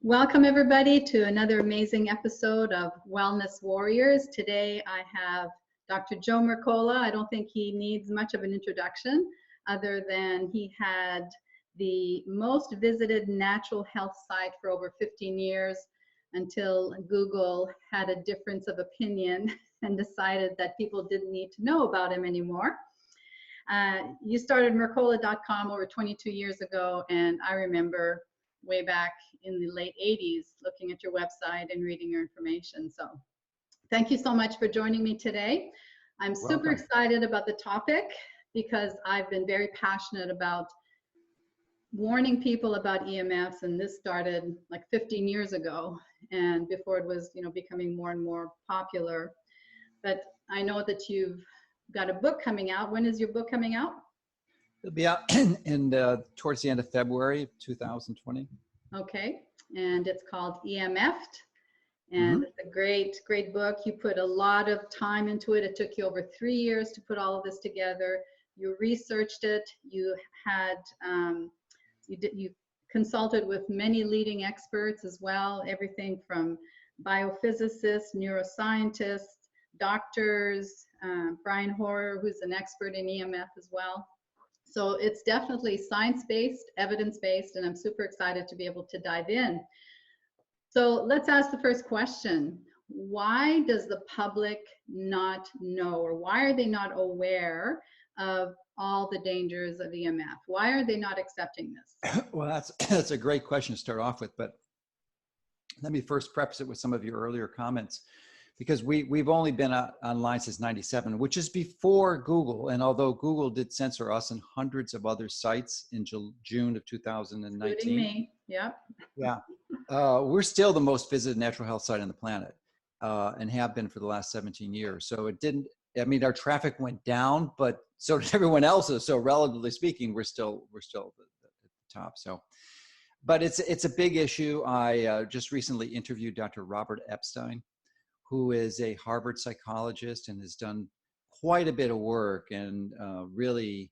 Welcome everybody to another amazing episode of Wellness Warriors. Today I have Dr. Joe Mercola. I don't think he needs much of an introduction other than he had the most visited natural health site for over 15 years until Google had a difference of opinion and decided that people didn't need to know about him anymore. You started Mercola.com over 22 years ago, and I remember way back in the late 80s looking at your website and reading your information. So thank you so much for joining me today. I'm super excited about the topic because I've been very passionate about warning people about EMFs, and this started like 15 years ago and before it was, becoming more and more popular. But I know that you've got a book coming out. When is your book coming out? It'll be out towards the end of February 2020. Okay, and it's called EMF, and it's a great book. You put a lot of time into it. It took you over 3 years to put all of this together. You researched it. You had you consulted with many leading experts as well, everything from biophysicists, neuroscientists, doctors, Brian Horer, who's an expert in EMF as well. So it's definitely science-based, evidence-based, and I'm super excited to be able to dive in. So let's ask the first question. Why does the public not know, or why are they not aware of all the dangers of EMF? Why are they not accepting this? Well, that's a great question to start off with, but let me first preface it with some of your earlier comments. Because we've only been online since '97, which is before Google. And although Google did censor us and hundreds of other sites in June of 2019. Including me, yeah. Yeah, we're still the most visited natural health site on the planet and have been for the last 17 years. So it didn't, our traffic went down, but so did everyone else's. So relatively speaking, we're still at the top. So, but it's a big issue. I just recently interviewed Dr. Robert Epstein, who is a Harvard psychologist and has done quite a bit of work and really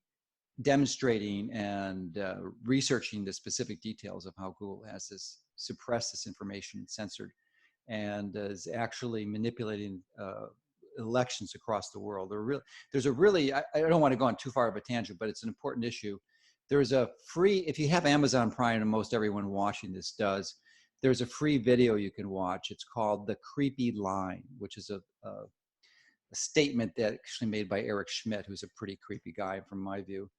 demonstrating and researching the specific details of how Google has suppressed this information and censored, and is actually manipulating elections across the world. There's a really, I don't want to go on too far of a tangent, but it's an important issue. There's a free, if you have Amazon Prime, and most everyone watching this does, there's a free video you can watch. It's called The Creepy Line, which is a statement that actually made by Eric Schmidt, who's a pretty creepy guy from my view.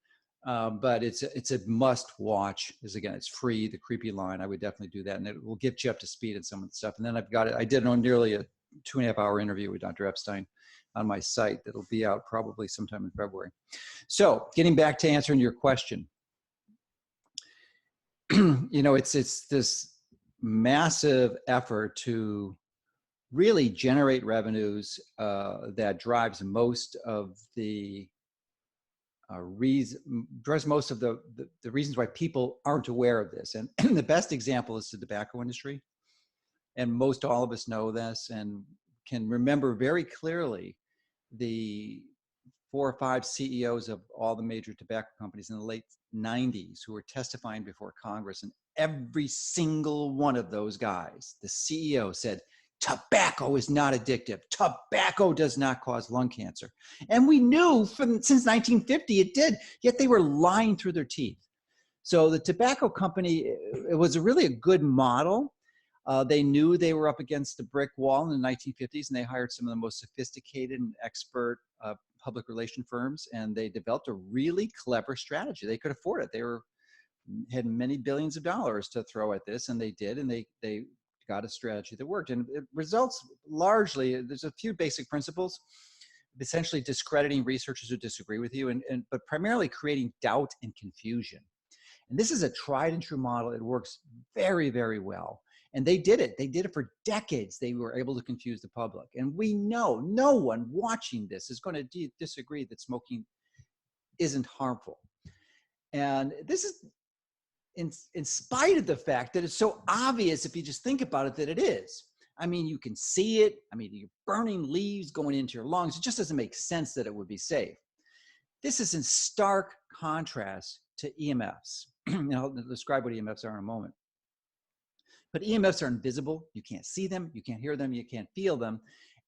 But it's a must watch. Again, it's free, The Creepy Line. I would definitely do that. And it will get you up to speed in some of the stuff. And then I did nearly a 2.5 hour interview with Dr. Epstein on my site that'll be out probably sometime in February. So getting back to answering your question, it's this massive effort to really generate revenues that drives most of the reasons why people aren't aware of this. And the best example is the tobacco industry. And most all of us know this and can remember very clearly the 4 or 5 CEOs of all the major tobacco companies in the late 90s who were testifying before Congress, and every single one of those guys, the CEO said, tobacco is not addictive. Tobacco does not cause lung cancer. And we knew since 1950 it did, yet they were lying through their teeth. So the tobacco company, it was really a good model. They knew they were up against the brick wall in the 1950s, and they hired some of the most sophisticated and expert public relation firms, and they developed a really clever strategy. They could afford it. They had many billions of dollars to throw at this, and they did, and they got a strategy that worked. And it results largely, there's a few basic principles, essentially discrediting researchers who disagree with you, but primarily creating doubt and confusion. And this is a tried and true model. It works very, very well. And they did it. They did it for decades. They were able to confuse the public. And we know no one watching this is going to disagree that smoking isn't harmful. And this is in spite of the fact that it's so obvious, if you just think about it, that it is. I mean, you can see it. I mean, you're burning leaves going into your lungs. It just doesn't make sense that it would be safe. This is in stark contrast to EMFs. And I'll describe what EMFs are in a moment. But EMFs are invisible. You can't see them, you can't hear them, you can't feel them.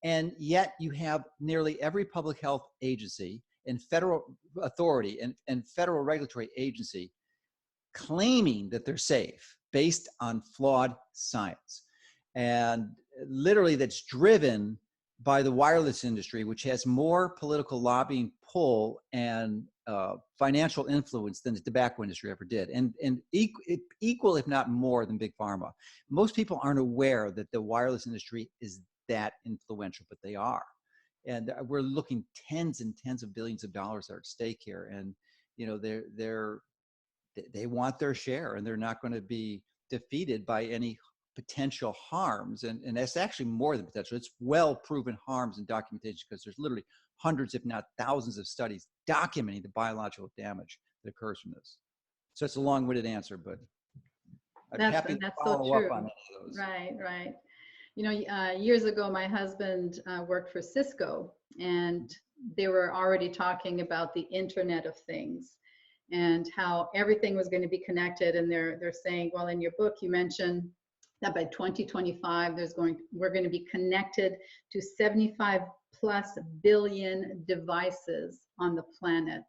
And yet you have nearly every public health agency and federal authority and federal regulatory agency claiming that they're safe based on flawed science. And literally that's driven by the wireless industry, which has more political lobbying pull and financial influence than the tobacco industry ever did, and equal, if not more, than big pharma. Most people aren't aware that the wireless industry is that influential, but they are. And we're looking tens and tens of billions of dollars are at stake here. And, you know, they want their share, and they're not going to be defeated by any potential harms. And that's actually more than potential. It's well proven harms and documentation, because there's literally hundreds, if not thousands, of studies documenting the biological damage that occurs from this. So it's a long-winded answer, but I'm happy to follow up on any of those. Right, right. You know, years ago, my husband worked for Cisco, and they were already talking about the Internet of Things and how everything was going to be connected. And they're saying, well, in your book, you mentioned that by 2025, we're going to be connected to 75+ billion devices on the planet.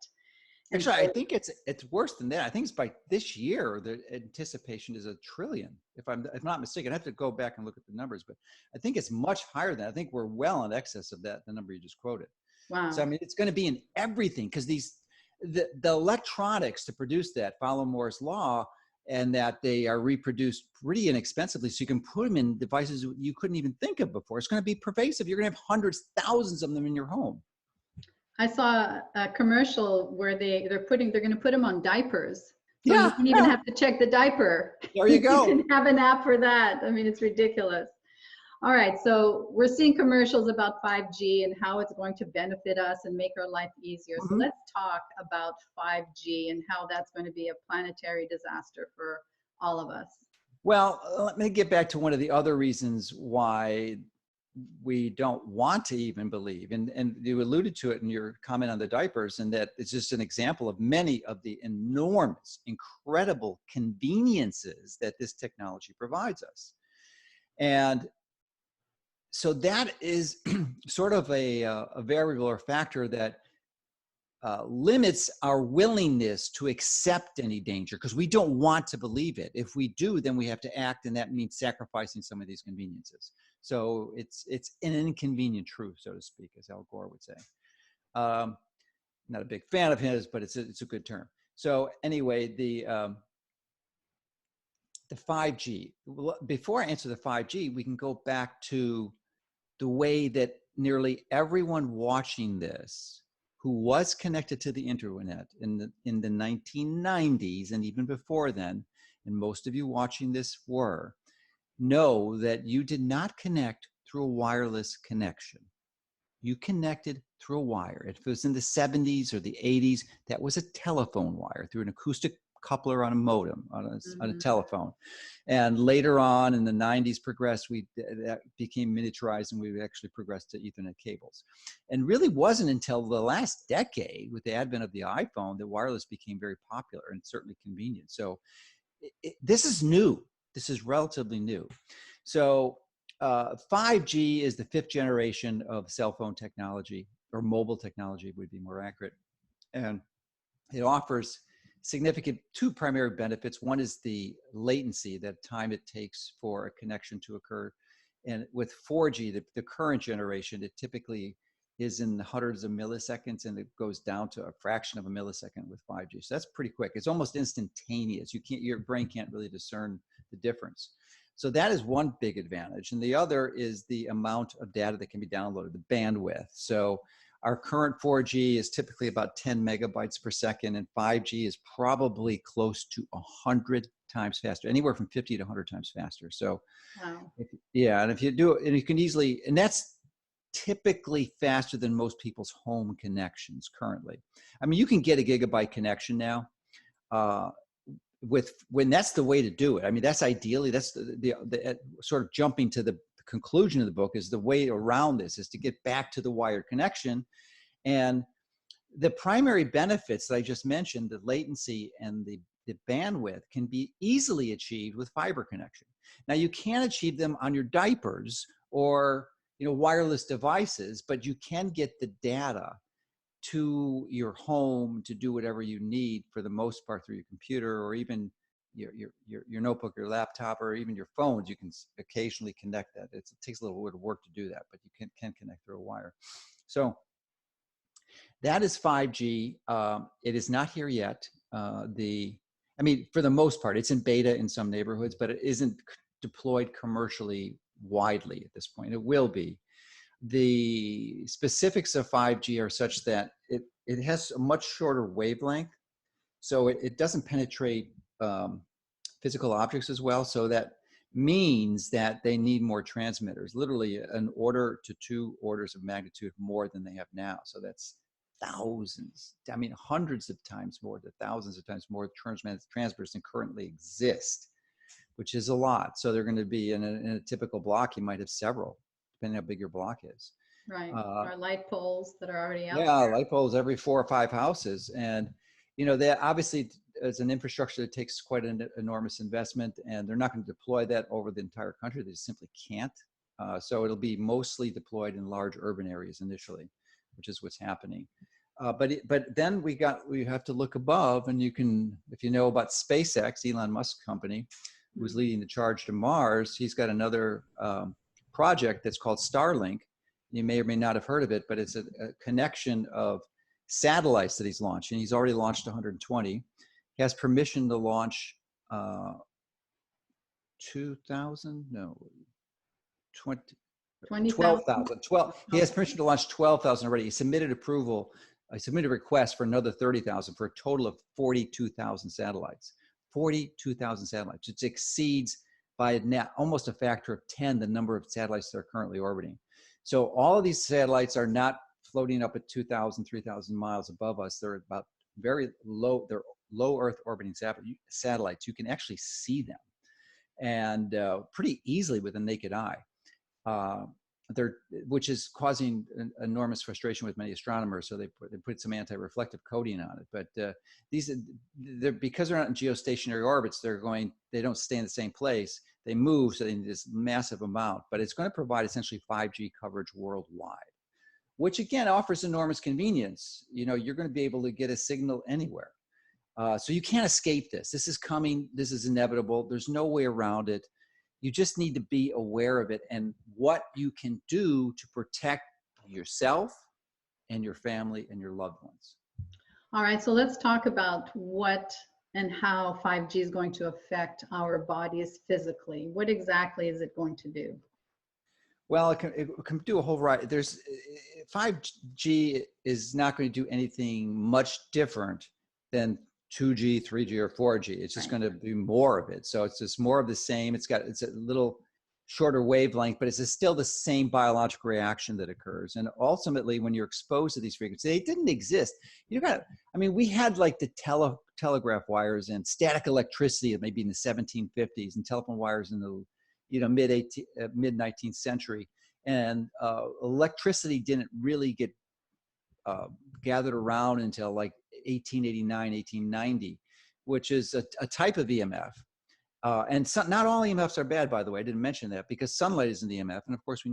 And actually, I think it's worse than that. I think it's by this year, the anticipation is 1 trillion. If I'm not mistaken, I have to go back and look at the numbers, but I think it's much higher than that. I think we're well in excess of that, the number you just quoted. Wow. So I mean, it's going to be in everything, because the electronics to produce that follow Moore's law, and that they are reproduced pretty inexpensively. So you can put them in devices you couldn't even think of before. It's going to be pervasive. You're going to have hundreds, thousands of them in your home. I saw a commercial where they're going to put them on diapers. So yeah, you don't even have to check the diaper. There you go. You can have an app for that. I mean, it's ridiculous. All right, so we're seeing commercials about 5G and how it's going to benefit us and make our life easier. So let's talk about 5G and how that's going to be a planetary disaster for all of us. Well, let me get back to one of the other reasons why we don't want to even believe. And you alluded to it in your comment on the diapers, and that it's just an example of many of the enormous, incredible conveniences that this technology provides us. And so that is sort of a variable or factor that limits our willingness to accept any danger, because we don't want to believe it. If we do, then we have to act, and that means sacrificing some of these conveniences. So it's an inconvenient truth, so to speak, as Al Gore would say. Not a big fan of his, but it's a good term. So anyway, the 5G. Before I answer the 5G, we can go back to the way that nearly everyone watching this who was connected to the internet in the 1990s and even before then, and most of you watching this know that you did not connect through a wireless connection. You connected through a wire. If it was in the 70s or the 80s, that was a telephone wire through an acoustic coupler on a modem, on a telephone. And later on in the 90s that became miniaturized, and we actually progressed to Ethernet cables. And really wasn't until the last decade, with the advent of the iPhone, that wireless became very popular and certainly convenient. So this is new. This is relatively new. So 5G is the 5th generation of cell phone technology, or mobile technology would be more accurate. And it offers significant 2 primary benefits. One is the latency, that time it takes for a connection to occur. And with 4G, the current generation, it typically is in the hundreds of milliseconds, and it goes down to a fraction of a millisecond with 5G. So that's pretty quick. It's almost instantaneous. Your brain can't really discern the difference. So that is one big advantage. And the other is the amount of data that can be downloaded, the bandwidth. So our current 4G is typically about 10 megabytes per second, and 5G is probably close to 100 times faster, anywhere from 50 to 100 times faster. So, wow. And if you do it, and you can easily, and that's typically faster than most people's home connections currently. I mean, you can get a gigabyte connection now. When that's the way to do it. I mean, that's ideally, that's the sort of jumping to the conclusion of the book, is the way around this is to get back to the wired connection. And the primary benefits that I just mentioned, the latency and the bandwidth, can be easily achieved with fiber connection. Now, you can achieve them on your diapers or, wireless devices, but you can get the data to your home to do whatever you need for the most part through your computer or even your notebook, your laptop, or even your phones. You can occasionally connect that. It takes a little bit of work to do that, but you can connect through a wire. So that is 5G. It is not here yet. For the most part, it's in beta in some neighborhoods, but it isn't deployed commercially widely at this point. It will be. The specifics of 5G are such that it has a much shorter wavelength, so it doesn't penetrate physical objects as well. So that means that they need more transmitters, literally an order to 2 orders of magnitude more than they have now. So that's thousands, hundreds of times more to thousands of times more transmitters than currently exist, which is a lot. So they're going to be in a typical block, you might have several, depending how big your block is. Right. Or light poles that are already out Yeah, there. light poles every 4 or 5 houses. And, that obviously as an infrastructure that takes quite an enormous investment, and they're not going to deploy that over the entire country. They simply can't. So it'll be mostly deployed in large urban areas initially, which is what's happening. But then we have to look above, and you can, if you know about SpaceX, Elon Musk's company, who's leading the charge to Mars, he's got another project that's called Starlink. You may or may not have heard of it, but it's a connection of satellites that he's launched, and he's already launched 120. He has permission to launch 12,000. He has permission to launch 12,000 already. He submitted approval. I submitted a request for another 30,000 for a total of 42,000 satellites. 42,000 satellites. It exceeds by almost a factor of 10 the number of satellites that are currently orbiting. So all of these satellites are not floating up at 2,000, 3,000 miles above us. They're about very low. They're low Earth orbiting satellites. You can actually see them, and pretty easily with the naked eye. Which is causing enormous frustration with many astronomers. So they put some anti-reflective coating on it. But because they're not in geostationary orbits, they don't stay in the same place. They move, so they need this massive amount. But it's going to provide essentially 5G coverage worldwide, which again offers enormous convenience. You're going to be able to get a signal anywhere. So you can't escape this. This is coming. This is inevitable. There's no way around it. You just need to be aware of it and what you can do to protect yourself and your family and your loved ones. All right, so let's talk about what and how 5G is going to affect our bodies physically. What exactly is it going to do? Well, it can do a whole variety. 5G is not going to do anything much different than 2G, 3G, or 4G. It's just going to do more of it. So it's just more of the same. It's a little shorter wavelength, but it's still the same biological reaction that occurs. And ultimately, when you're exposed to these frequencies, they didn't exist. We had like the telegraph wires and static electricity maybe in the 1750s and telephone wires in the mid 19th century. And electricity didn't really get gathered around until like 1889, 1890, which is a type of EMF. And not all EMFs are bad, by the way. I didn't mention that because sunlight is an EMF. And of course,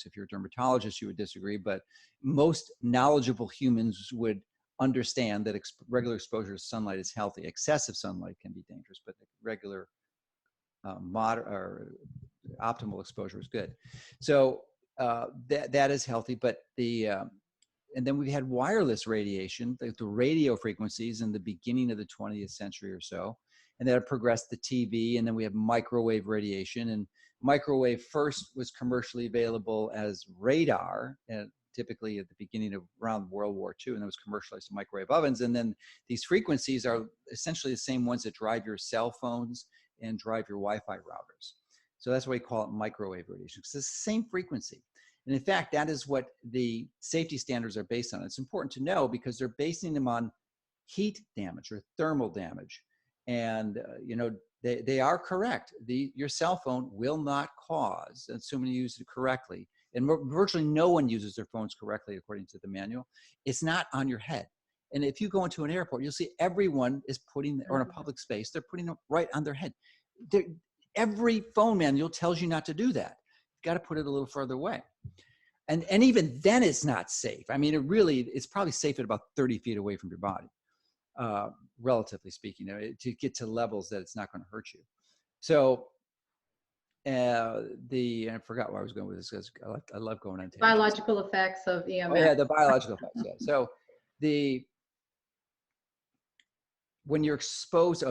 if you're a dermatologist, you would disagree, but most knowledgeable humans would understand that regular exposure to sunlight is healthy. Excessive sunlight can be dangerous, but regular moderate or optimal exposure is good. So that is healthy, but and then we had wireless radiation, the radio frequencies in the beginning of the 20th century or so, and that progressed to TV, and then we have microwave radiation, and microwave first was commercially available as radar, typically at the beginning of around World War II, and it was commercialized in microwave ovens, and then these frequencies are essentially the same ones that drive your cell phones and drive your Wi-Fi routers. So that's why we call it microwave radiation, because it's the same frequency. And in fact, that is what the safety standards are based on. It's important to know because they're basing them on heat damage or thermal damage. And, they are correct. Your cell phone will not cause, assuming you use it correctly, and virtually no one uses their phones correctly according to the manual. It's not on your head. And if you go into an airport, you'll see everyone is or in a public space, they're putting it right on their head. Every phone manual tells you not to do that. You've got to put it a little further away. And even then it's not safe. I mean, it's probably safe at about 30 feet away from your body, relatively speaking, to get to levels that it's not going to hurt you. So I forgot where I was going with this, because I love going on tangents. Biological effects of EMF. Oh yeah, the biological effects. Yeah. So when you're exposed,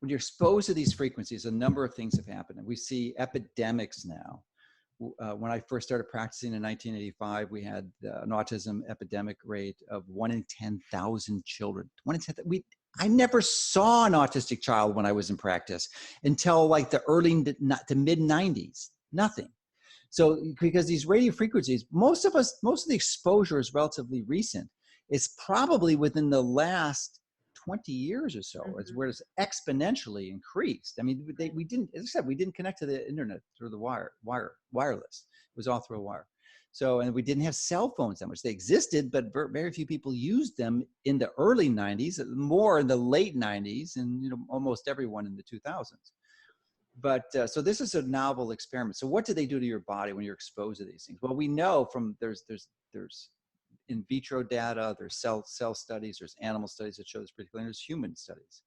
when you're exposed to these frequencies, a number of things have happened, and we see epidemics now. When I first started practicing in 1985, we had an autism epidemic rate of 1 in 10,000 children. 1 in 10,000. I never saw an autistic child when I was in practice until like the early to mid 90s. Nothing. So because these radio frequencies, most of the exposure is relatively recent. It's probably within the last 20 years or so, is where it's exponentially increased. I mean, we didn't, as I said, we didn't connect to the internet through the wireless. It was all through a wire. So, and we didn't have cell phones that much. They existed, but very few people used them in the early 90s, more in the late 90s, and almost everyone in the 2000s. But so this is a novel experiment. So what do they do to your body when you're exposed to these things? Well, we know from there's in vitro data, there's cell studies, there's animal studies that show this pretty clearly, there's human studies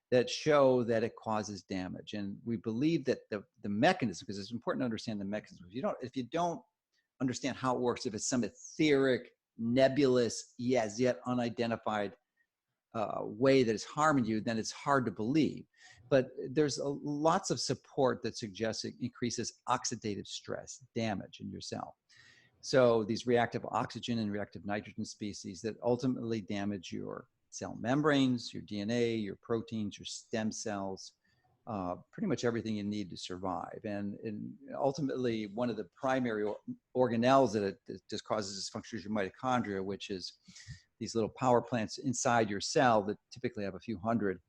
that show that it causes damage. And we believe that the mechanism, because it's important to understand the mechanism. If you don't understand how it works, if it's some etheric, nebulous, yet unidentified way that is harming you, then it's hard to believe. But there's lots of support that suggests it increases oxidative stress, damage in your cell. So these reactive oxygen and reactive nitrogen species that ultimately damage your cell membranes, your DNA, your proteins, your stem cells, pretty much everything you need to survive. And ultimately, one of the primary organelles that it just causes dysfunction is your mitochondria, which is these little power plants inside your cell that typically have a few hundred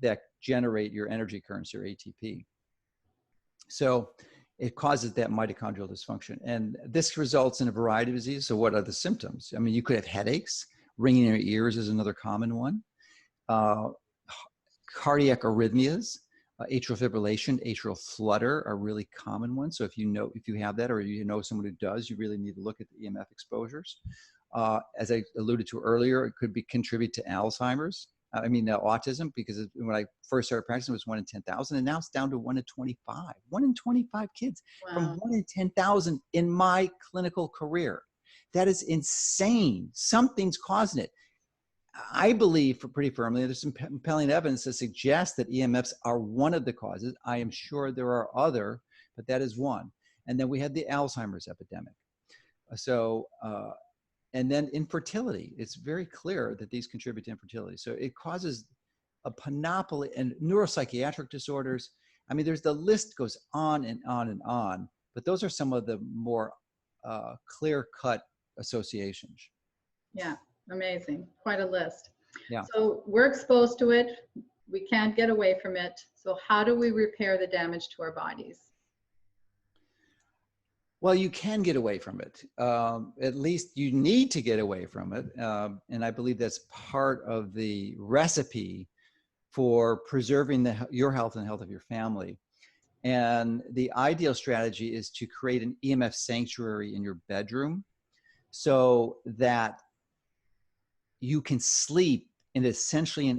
that generate your energy currents, your ATP. So it causes that mitochondrial dysfunction. And this results in a variety of diseases. So what are the symptoms? I mean, you could have headaches. Ringing in your ears is another common one. Cardiac arrhythmias, atrial fibrillation, atrial flutter are really common ones. So if you have that, or you know someone who does, you really need to look at the EMF exposures. As I alluded to earlier, it could contribute to Alzheimer's. Autism, because when I first started practicing, it was 1 in 10,000, and now it's down to 1 in 25. 1 in 25 kids. Wow. From 1 in 10,000 in my clinical career. That is insane. Something's causing it. I believe pretty firmly there's some compelling evidence to suggest that EMFs are one of the causes. I am sure there are other, but that is one. And then we had the Alzheimer's epidemic. And then infertility. It's very clear that these contribute to infertility. So it causes a panoply, and neuropsychiatric disorders. I mean, the list goes on and on and on, but those are some of the more clear-cut associations. Yeah, amazing. Quite a list. Yeah. So we're exposed to it. We can't get away from it. So how do we repair the damage to our bodies? Well, you can get away from it. At least you need to get away from it. And I believe that's part of the recipe for preserving your health and the health of your family. And the ideal strategy is to create an EMF sanctuary in your bedroom so that you can sleep in essentially an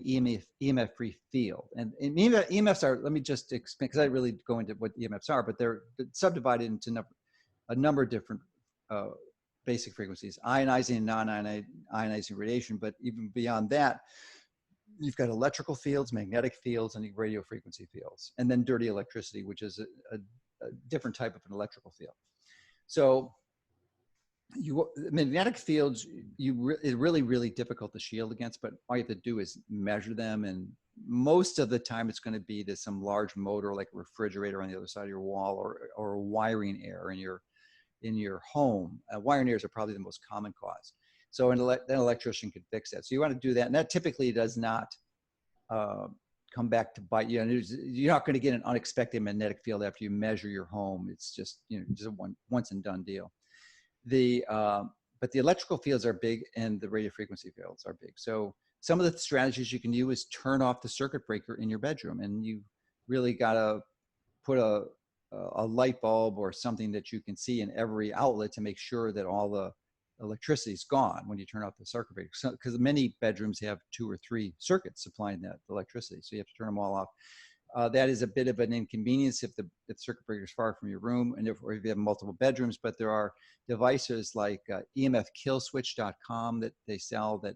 EMF-free field. And EMFs are, let me just explain, because I really go into what EMFs are, but they're subdivided into a number of different basic frequencies, ionizing and non-ionizing radiation. But even beyond that, you've got electrical fields, magnetic fields, and radio frequency fields. And then dirty electricity, which is a different type of an electrical field. So magnetic fields, it's really, really difficult to shield against, but all you have to do is measure them. And most of the time it's going to be to some large motor, like a refrigerator on the other side of your wall, or a wiring error in your home. Wiring errors are probably the most common cause. So an electrician could fix that. So you want to do that. And that typically does not come back to bite you. And you're not going to get an unexpected magnetic field after you measure your home. It's just, just a once and done deal. But the electrical fields are big, and the radio frequency fields are big. So some of the strategies you can use is turn off the circuit breaker in your bedroom, and you really got to put a light bulb or something that you can see in every outlet to make sure that all the electricity is gone when you turn off the circuit breaker. Because many bedrooms have 2 or 3 circuits supplying that electricity, so you have to turn them all off. That is a bit of an inconvenience if the circuit breaker is far from your room, and if you have multiple bedrooms. But there are devices like EMFkillswitch.com that they sell that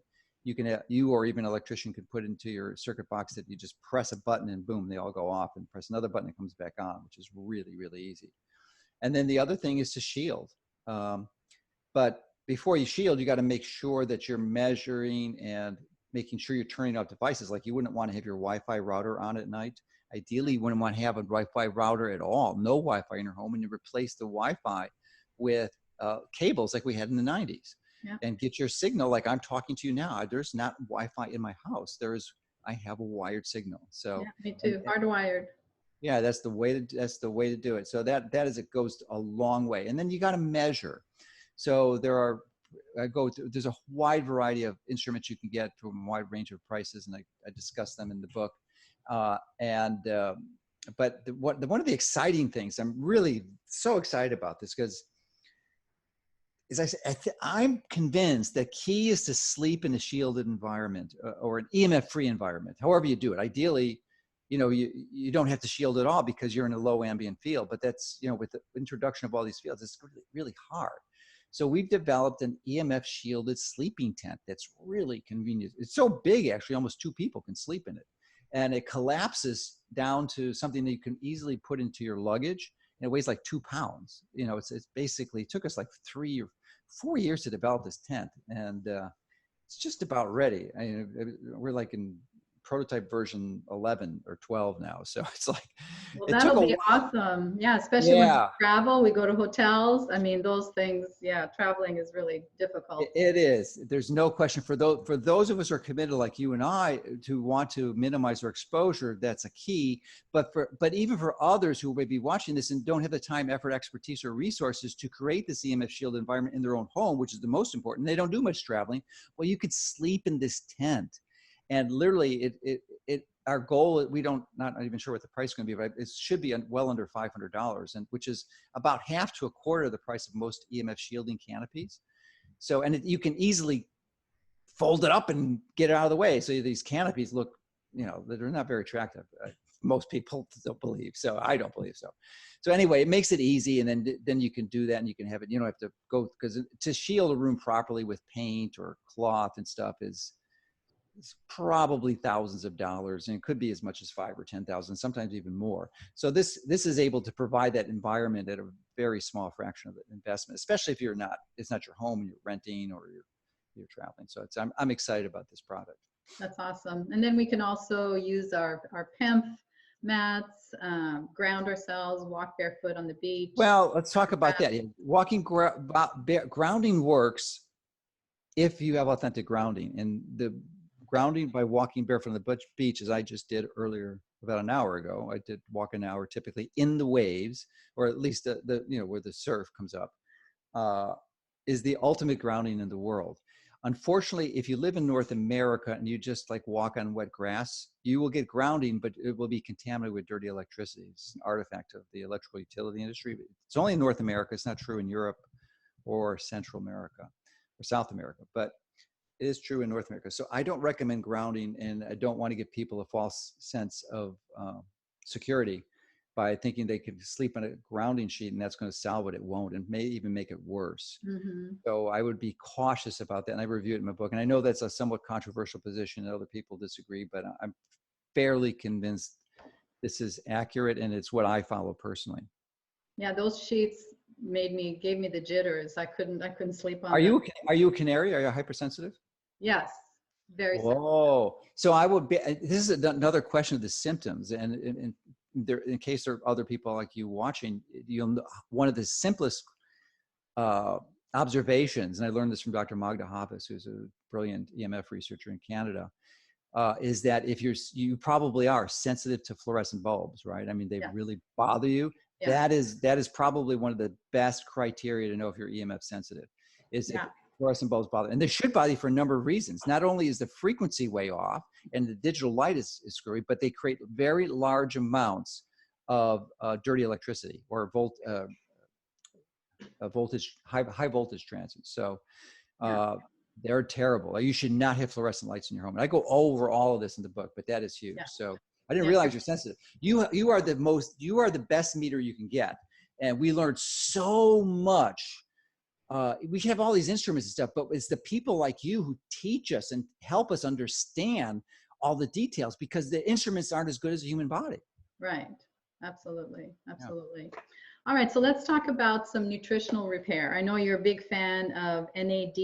you or even an electrician could put into your circuit box, that you just press a button and boom, they all go off, and press another button, it comes back on, which is really, really easy. And then the other thing is to shield. But before you shield, you got to make sure that you're measuring and making sure you're turning off devices. Like, you wouldn't want to have your Wi-Fi router on at night. Ideally, you wouldn't want to have a Wi-Fi router at all, no Wi-Fi in your home, and you replace the Wi-Fi with cables like we had in the 90s. Yeah. And get your signal like I'm talking to you now. There's not Wi-Fi in my house. I have a wired signal. So yeah, me too, hardwired. Yeah, that's the way to do it. So it goes a long way. And then you got to measure. So there's a wide variety of instruments you can get from a wide range of prices, and I discuss them in the book. But one of the exciting things, I'm really so excited about this, because as I said, I'm convinced that key is to sleep in a shielded environment, or an EMF-free environment, however you do it. Ideally, you don't have to shield at all because you're in a low ambient field, but that's, with the introduction of all these fields, it's really, really hard. So we've developed an EMF shielded sleeping tent that's really convenient. It's so big, actually, almost 2 people can sleep in it. And it collapses down to something that you can easily put into your luggage. And it weighs like 2 pounds. It's basically, it took us like 3 or 4 years to develop this tent. And it's just about ready. We're like in prototype version 11 or 12 now. So it's like, well, that'll be awesome. Yeah, especially when we travel, we go to hotels. I mean, those things, yeah, traveling is really difficult. It is. There's no question. For those of us who are committed like you and I to want to minimize our exposure, that's a key. But even for others who may be watching this and don't have the time, effort, expertise, or resources to create this EMF shield environment in their own home, which is the most important, they don't do much traveling, well, you could sleep in this tent. And literally, our goal, not even sure what the price is going to be, but it should be well under $500, and which is about half to a quarter of the price of most EMF shielding canopies. So, and you can easily fold it up and get it out of the way. So these canopies look, they're not very attractive. Most people don't believe. So I don't believe so. So anyway, it makes it easy, and then you can do that, and you can have it. You don't have to go, because to shield a room properly with paint or cloth and stuff is probably thousands of dollars, and it could be as much as 5,000 or 10,000, sometimes even more. So this is able to provide that environment at a very small fraction of the investment, especially if it's not your home and you're renting or you're traveling. So I'm excited about this product. That's awesome. And then we can also use our PEMF mats, ground ourselves, walk barefoot on the beach. Well, let's talk about that. Grounding works if you have authentic grounding, and the grounding by walking barefoot on the beach, as I just did earlier, about an hour ago. I did walk an hour typically in the waves, or at least where the surf comes up, is the ultimate grounding in the world. Unfortunately, if you live in North America and you just like walk on wet grass, you will get grounding, but it will be contaminated with dirty electricity. It's an artifact of the electrical utility industry. It's only in North America. It's not true in Europe or Central America or South America, but it is true in North America. So I don't recommend grounding, and I don't want to give people a false sense of security by thinking they could sleep on a grounding sheet and that's going to solve it. It won't, and may even make it worse. Mm-hmm. So I would be cautious about that. And I review it in my book. And I know that's a somewhat controversial position and other people disagree, but I'm fairly convinced this is accurate, and it's what I follow personally. Yeah, those sheets gave me the jitters. I couldn't sleep on them. Are you a canary? Are you hypersensitive? Yes, very sensitive. Oh, so I would be, this is another question of the symptoms. And in case there are other people like you watching, one of the simplest observations, and I learned this from Dr. Magda Hoppus, who's a brilliant EMF researcher in Canada, is that if you probably are sensitive to fluorescent bulbs, right? I mean, they really bother you. Yeah. That is probably one of the best criteria to know if you're EMF sensitive. fluorescent bulbs bother. And they should bother you for a number of reasons. Not only is the frequency way off and the digital light is screwy, but they create very large amounts of dirty electricity or voltage, high voltage transits. So they're terrible. You should not have fluorescent lights in your home. And I go over all of this in the book, but that is huge. Yeah. So I didn't realize you're sensitive. You are the best meter you can get. And we learned so much. We have all these instruments and stuff, but it's the people like you who teach us and help us understand all the details, because the instruments aren't as good as a human body. Right. Absolutely. Absolutely. Yeah. All right. So let's talk about some nutritional repair. I know you're a big fan of NAD.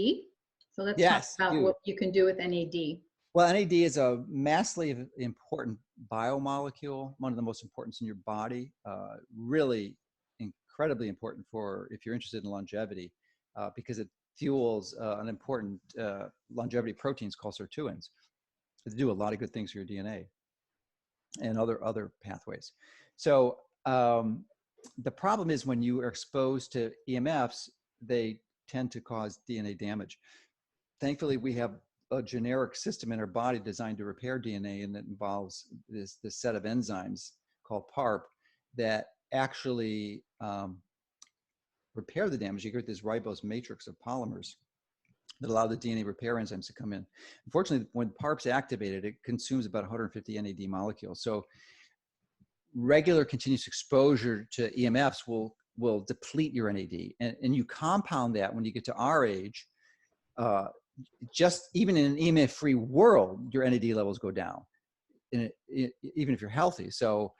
So let's talk about what you can do with NAD. Well, NAD is a massively important biomolecule, one of the most important in your body, really incredibly important for if you're interested in longevity, because it fuels an important longevity proteins called sirtuins. They do a lot of good things for your DNA and other pathways. So the problem is when you are exposed to EMFs, they tend to cause DNA damage. Thankfully, we have a generic system in our body designed to repair DNA, and it involves this set of enzymes called PARP that actually repair the damage. You get this ribose matrix of polymers that allow the DNA repair enzymes to come in. Unfortunately, when PARP's activated, it consumes about 150 NAD molecules. So regular continuous exposure to EMFs will deplete your NAD. And you compound that when you get to our age, just even in an EMF-free world, your NAD levels go down, even if you're healthy. So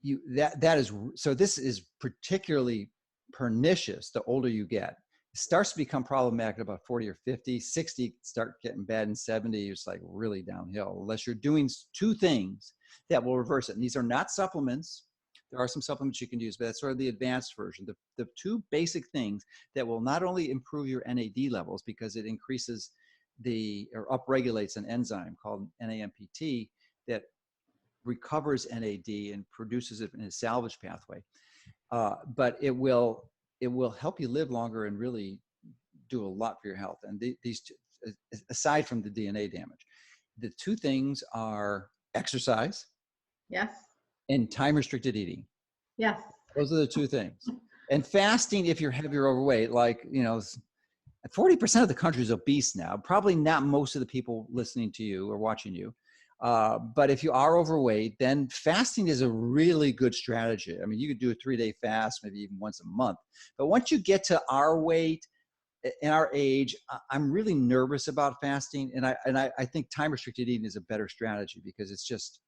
this is particularly pernicious the older you get. It starts to become problematic at about 40 or 50, 60, start getting bad in 70, it's like really downhill, unless you're doing two things that will reverse it. And these are not supplements. There are some supplements you can use, but that's sort of the advanced version. The two basic things that will not only improve your NAD levels because it increases or upregulates an enzyme called NAMPT that recovers NAD and produces it in a salvage pathway. But it will help you live longer and really do a lot for your health. And these two, aside from the DNA damage, the two things are exercise. Yes. And time-restricted eating. Yes. Those are the two things. And fasting, if you're heavy or overweight, 40% of the country is obese now. Probably not most of the people listening to you or watching you. But if you are overweight, then fasting is a really good strategy. I mean, you could do a 3-day fast, maybe even once a month. But once you get to our weight and our age, I'm really nervous about fasting. And I think time-restricted eating is a better strategy, because it's just,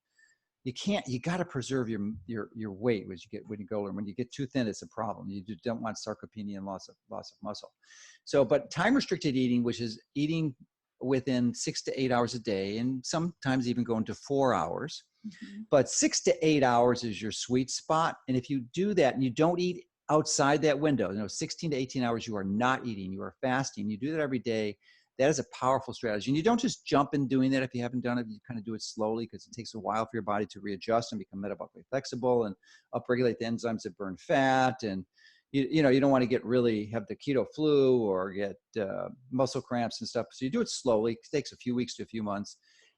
you got to preserve your weight when you go older. When you get too thin, it's a problem. You don't want sarcopenia and loss of muscle. So, but time-restricted eating, which is eating within 6 to 8 hours a day, and sometimes even going to 4 hours. Mm-hmm. But 6 to 8 hours is your sweet spot. And if you do that and you don't eat outside that window, 16 to 18 hours, you are not eating, you are fasting. You do that every day. That is a powerful strategy. And you don't just jump in doing that if you haven't done it. You kind of do it slowly, because it takes a while for your body to readjust and become metabolically flexible and upregulate the enzymes that burn fat. And you don't want to have the keto flu or get muscle cramps and stuff. So you do it slowly. It takes a few weeks to a few months.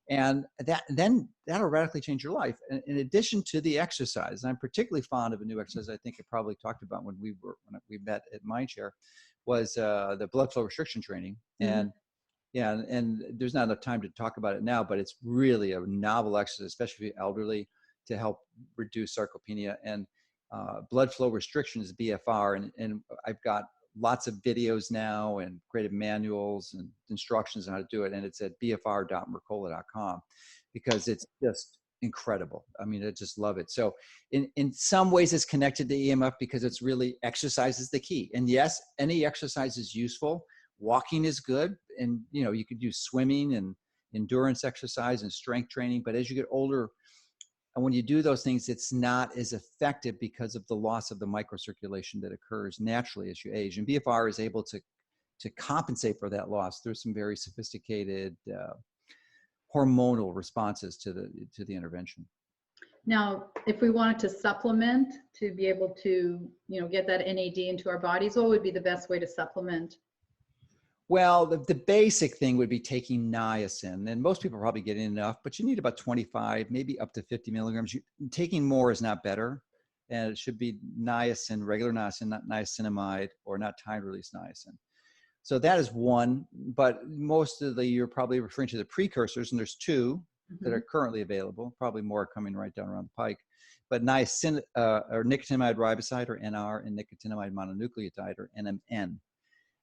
And that'll radically change your life. And in addition to the exercise, and I'm particularly fond of a new exercise I think I probably talked about when we met at Mindshare, was the blood flow restriction training. Mm-hmm. And there's not enough time to talk about it now, but it's really a novel exercise, especially if you're elderly, to help reduce sarcopenia. And blood flow restriction is BFR. And I've got lots of videos now and creative manuals and instructions on how to do it. And it's at bfr.mercola.com, because it's just incredible. I mean, I just love it. So in some ways it's connected to EMF, because it's really exercise is the key. And yes, any exercise is useful. Walking is good. And, you could do swimming and endurance exercise and strength training. But as you get older, and when you do those things, it's not as effective because of the loss of the microcirculation that occurs naturally as you age. And BFR is able to compensate for that loss through some very sophisticated hormonal responses to the intervention. Now, if we wanted to supplement to be able to, get that NAD into our bodies, what would be the best way to supplement? Well, the basic thing would be taking niacin, and most people are probably getting enough, but you need about 25, maybe up to 50 milligrams. Taking more is not better, and it should be niacin, regular niacin, not niacinamide or not time-release niacin. So that is one, but most of you're probably referring to the precursors, and there's two that are currently available, probably more coming right down around the pike. But niacin, or nicotinamide riboside, or NR, and nicotinamide mononucleotide, or NMN.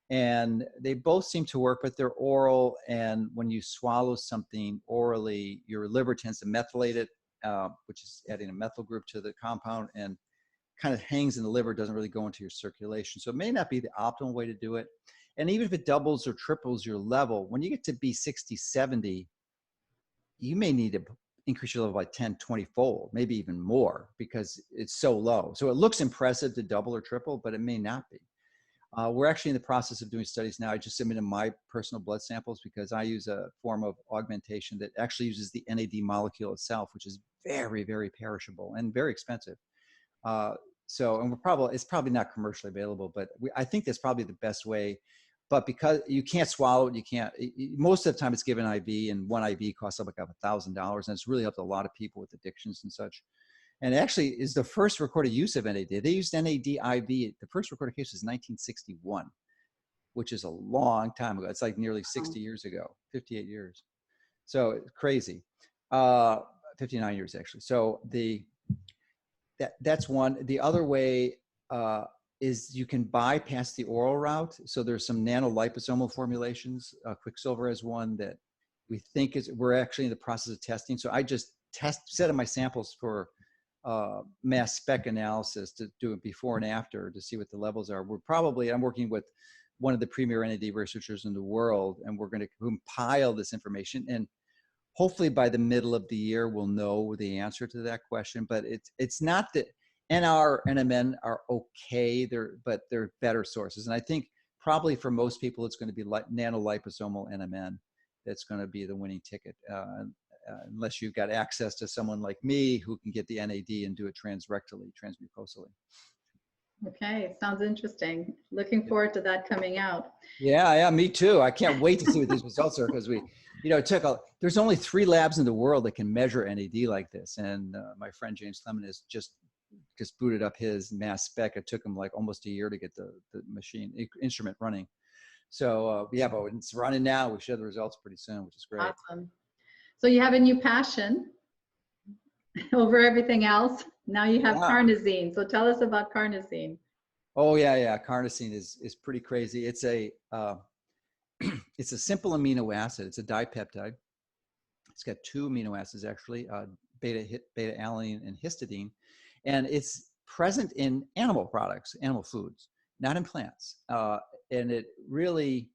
And they both seem to work, but they're oral. And when you swallow something orally, your liver tends to methylate it, which is adding a methyl group to the compound, and kind of hangs in the liver, doesn't really go into your circulation. So it may not be the optimal way to do it. And even if it doubles or triples your level, when you get to be 60, 70, you may need to increase your level by 10, 20 fold, maybe even more, because it's so low. So it looks impressive to double or triple, but it may not be. We're actually in the process of doing studies now. I just submitted my personal blood samples because I use a form of augmentation that actually uses the NAD molecule itself, which is very, very perishable and very expensive. And it's probably not commercially available, but I think that's probably the best way. But because you can't swallow it, most of the time it's given IV, and one IV costs like $1,000, and it's really helped a lot of people with addictions and such. And actually is the first recorded use of NAD. They used NAD IV. The first recorded case was 1961, which is a long time ago. It's like nearly 60 years ago, 58 years. So crazy. 59 years actually. So that's one. The other way is you can bypass the oral route. So there's some nanoliposomal formulations. Quicksilver is one that we think we're actually in the process of testing. So I just set up my samples for mass spec analysis to do it before and after to see what the levels are. I'm working with one of the premier NAD researchers in the world, and we're going to compile this information, and hopefully by the middle of the year we'll know the answer to that question. But it's not that NR and NMN are okay, but they're better sources, and I think probably for most people it's going to be like nanoliposomal NMN that's going to be the winning ticket. Unless you've got access to someone like me who can get the NAD and do it transrectally, transmucosally. Okay, sounds interesting. Looking forward to that coming out. Yeah, me too. I can't wait to see what these results are, because there's only 3 labs in the world that can measure NAD like this. And my friend James Clement has just booted up his mass spec. It took him like almost a year to get the instrument running. So but it's running now. We should have the results pretty soon, which is great. Awesome. So you have a new passion over everything else. Now you have carnosine. So tell us about carnosine. Oh yeah. Carnosine is pretty crazy. It's a simple amino acid. It's a dipeptide. It's got 2 amino acids actually, beta alanine and histidine, and it's present in animal products, animal foods, not in plants. And it really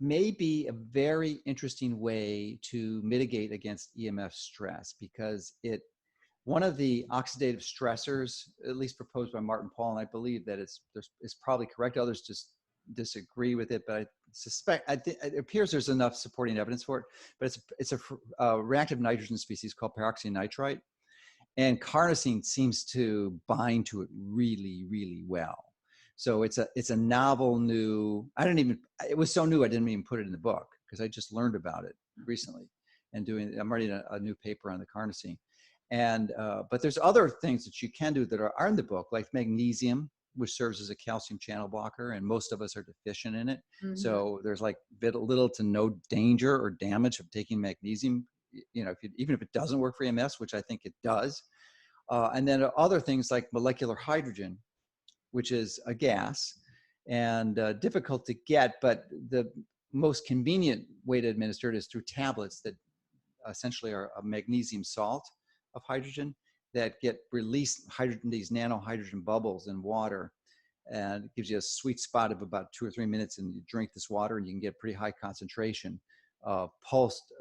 may be a very interesting way to mitigate against EMF stress, because one of the oxidative stressors, at least proposed by Martin Paul, and I believe that it's probably correct. Others just disagree with it, but I suspect it appears there's enough supporting evidence for it. But it's a reactive nitrogen species called peroxynitrite, and carnosine seems to bind to it really, really well. So it's a novel new. It was so new I didn't even put it in the book, because I just learned about it recently, and I'm writing a new paper on the carnosine. And but there's other things that you can do that are in the book, like magnesium, which serves as a calcium channel blocker, and most of us are deficient in it. Mm-hmm. So there's like little to no danger or damage of taking magnesium. Even if it doesn't work for EMS, which I think it does. And then other things like molecular hydrogen, which is a gas and difficult to get, but the most convenient way to administer it is through tablets that essentially are a magnesium salt of hydrogen that get released these nano hydrogen bubbles in water, and it gives you a sweet spot of about 2 or 3 minutes, and you drink this water and you can get pretty high concentration of pulsed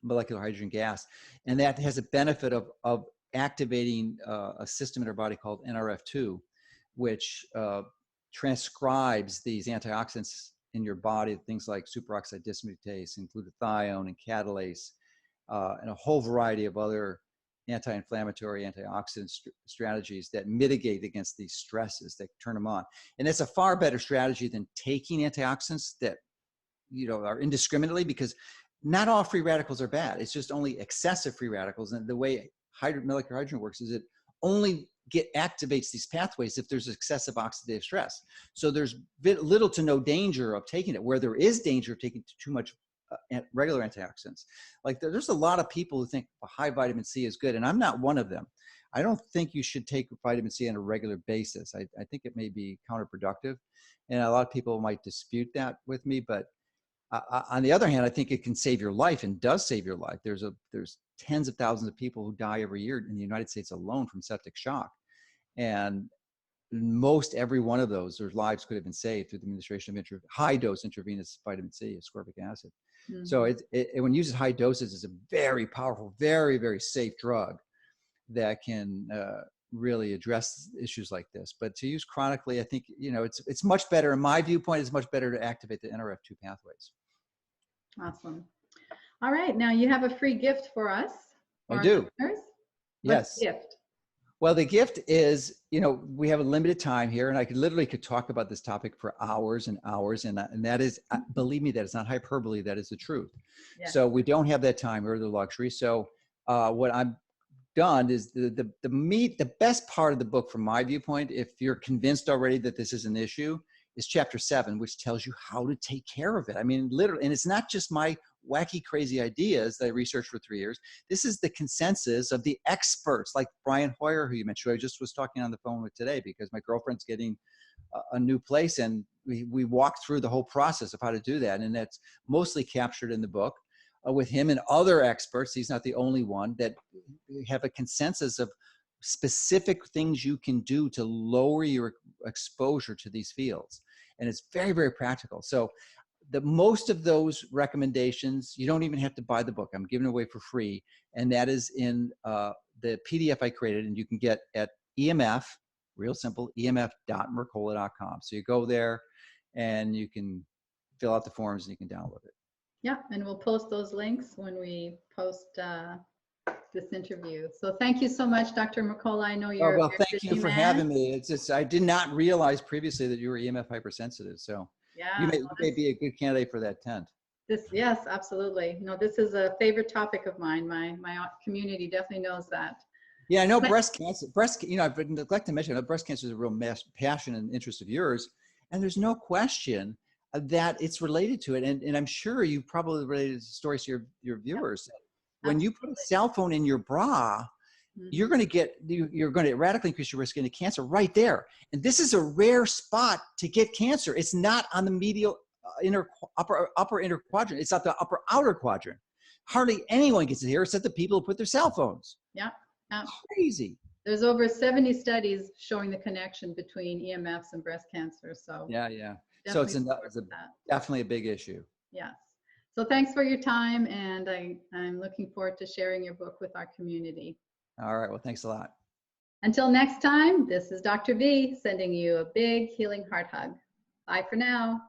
molecular hydrogen gas. And that has a benefit of activating a system in our body called NRF2, which transcribes these antioxidants in your body, things like superoxide dismutase and glutathione and catalase, and a whole variety of other anti-inflammatory, antioxidant strategies that mitigate against these stresses that turn them on. And it's a far better strategy than taking antioxidants that, are indiscriminately, because not all free radicals are bad. It's just only excessive free radicals. And the way molecular hydrogen works is it only activates these pathways if there's excessive oxidative stress. So there's little to no danger of taking it. Where there is danger of taking too much regular antioxidants. Like there's a lot of people who think high vitamin C is good, and I'm not one of them. I don't think you should take vitamin C on a regular basis. I think it may be counterproductive, and a lot of people might dispute that with me. But on the other hand, I think it can save your life, and does save your life. There's tens of thousands of people who die every year in the United States alone from septic shock, and most every one of those, their lives could have been saved through the administration of high dose intravenous vitamin C, ascorbic acid. Mm-hmm. So when used at high doses, it's a very powerful, very, very safe drug that can really address issues like this. But to use chronically, I think, it's much better, in my viewpoint, it's much better to activate the NRF2 pathways. Awesome. All right. Now you have a free gift for us. I do. Listeners. Yes. What's the gift? Well, the gift is, we have a limited time here, and I could talk about this topic for hours and hours, and that is, believe me, that is not hyperbole, that is the truth. Yeah. So we don't have that time or the luxury. So what I've done is the best part of the book from my viewpoint, if you're convinced already that this is an issue, is chapter 7, which tells you how to take care of it. I mean, literally, and it's not just my wacky, crazy ideas that I researched for 3 years. This is the consensus of the experts, like Brian Hoyer, who you mentioned, who I just was talking on the phone with today, because my girlfriend's getting a new place, and we walked through the whole process of how to do that. And that's mostly captured in the book with him and other experts. He's not the only one, that have a consensus of specific things you can do to lower your exposure to these fields. And it's very, very practical. So most of those recommendations, you don't even have to buy the book. I'm giving it away for free. And that is in the PDF I created, and you can get at EMF, real simple, emf.mercola.com. So you go there and you can fill out the forms and you can download it. Yeah, and we'll post those links when we post this interview. So thank you so much, Dr. Mercola. I know you're thank you for having me. It's just, I did not realize previously that you were EMF hypersensitive. So yeah, you may be a good candidate for that tent. Yes, absolutely. No, this is a favorite topic of mine. My community definitely knows that. Yeah, I know breast cancer. I've neglected to mention, breast cancer is a real passion and interest of yours, and there's no question that it's related to it. And I'm sure you probably related stories to your viewers. Yep. When you put a cell phone in your bra, you're going to radically increase your risk of getting cancer right there. And this is a rare spot to get cancer. It's not on the medial upper inner quadrant. It's at the upper outer quadrant. Hardly anyone gets it here except the people who put their cell phones. Yeah. Crazy. There's over 70 studies showing the connection between EMFs and breast cancer. So yeah. So it's definitely a big issue. Yes. So thanks for your time, and I'm looking forward to sharing your book with our community. All right. Well, thanks a lot. Until next time, this is Dr. V sending you a big healing heart hug. Bye for now.